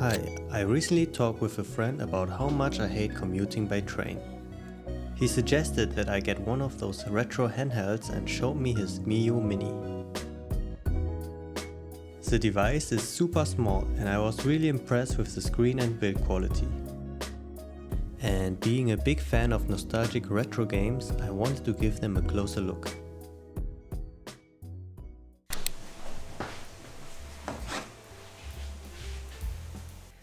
Hi, I recently talked with a friend about how much I hate commuting by train. He suggested that I get one of those retro handhelds and showed me his Miyoo Mini. The device is super small and I was really impressed with the screen and build quality. And being a big fan of nostalgic retro games, I wanted to give them a closer look.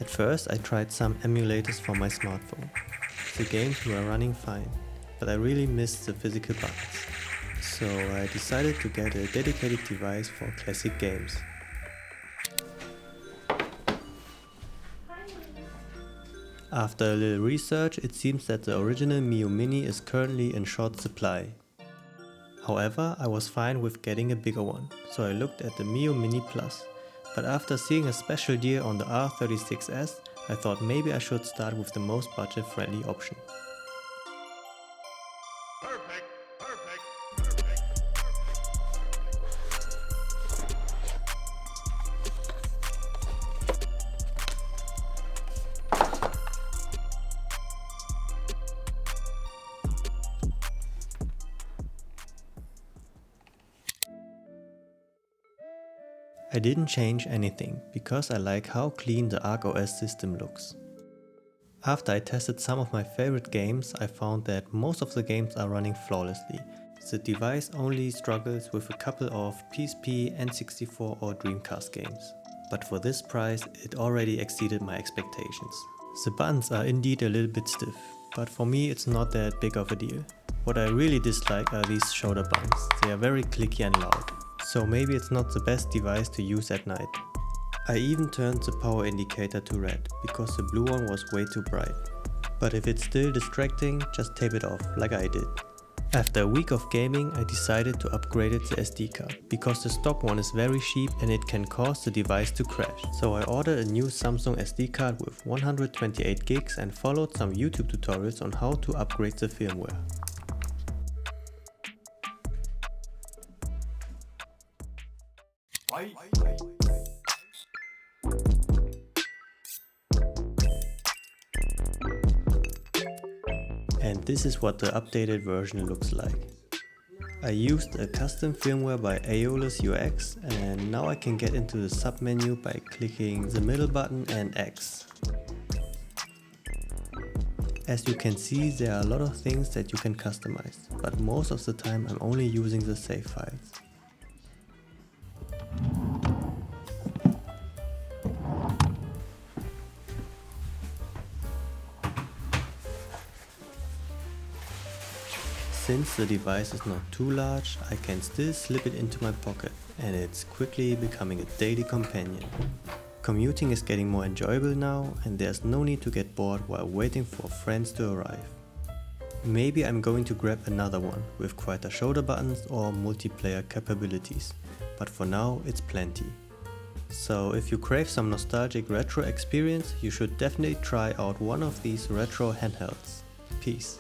At first I tried some emulators for my smartphone. The games were running fine, but I really missed the physical buttons. So I decided to get a dedicated device for classic games. After a little research, it seems that the original Miyoo Mini is currently in short supply. However, I was fine with getting a bigger one, so I looked at the Miyoo Mini Plus. But after seeing a special deal on the R36s, I thought maybe I should start with the most budget-friendly option. Perfect. I didn't change anything because I like how clean the Arc OS system looks. After I tested some of my favorite games, I found that most of the games are running flawlessly. The device only struggles with a couple of PSP, N64 or Dreamcast games. But for this price, it already exceeded my expectations. The buttons are indeed a little bit stiff, but for me it's not that big of a deal. What I really dislike are these shoulder buttons. They are very clicky and loud. So maybe it's not the best device to use at night. I even turned the power indicator to red, because the blue one was way too bright. But if it's still distracting, just tape it off, like I did. After a week of gaming, I decided to upgrade the SD card, because the stock one is very cheap and it can cause the device to crash. So I ordered a new Samsung SD card with 128 gigs and followed some YouTube tutorials on how to upgrade the firmware. And this is what the updated version looks like. I used a custom firmware by Aeolus UX and now I can get into the submenu by clicking the middle button and X. As you can see, there are a lot of things that you can customize, but most of the time I'm only using the save files. Since the device is not too large, I can still slip it into my pocket and it's quickly becoming a daily companion. Commuting is getting more enjoyable now and there's no need to get bored while waiting for friends to arrive. Maybe I'm going to grab another one with quieter shoulder buttons or multiplayer capabilities, but for now it's plenty. So if you crave some nostalgic retro experience, you should definitely try out one of these retro handhelds. Peace.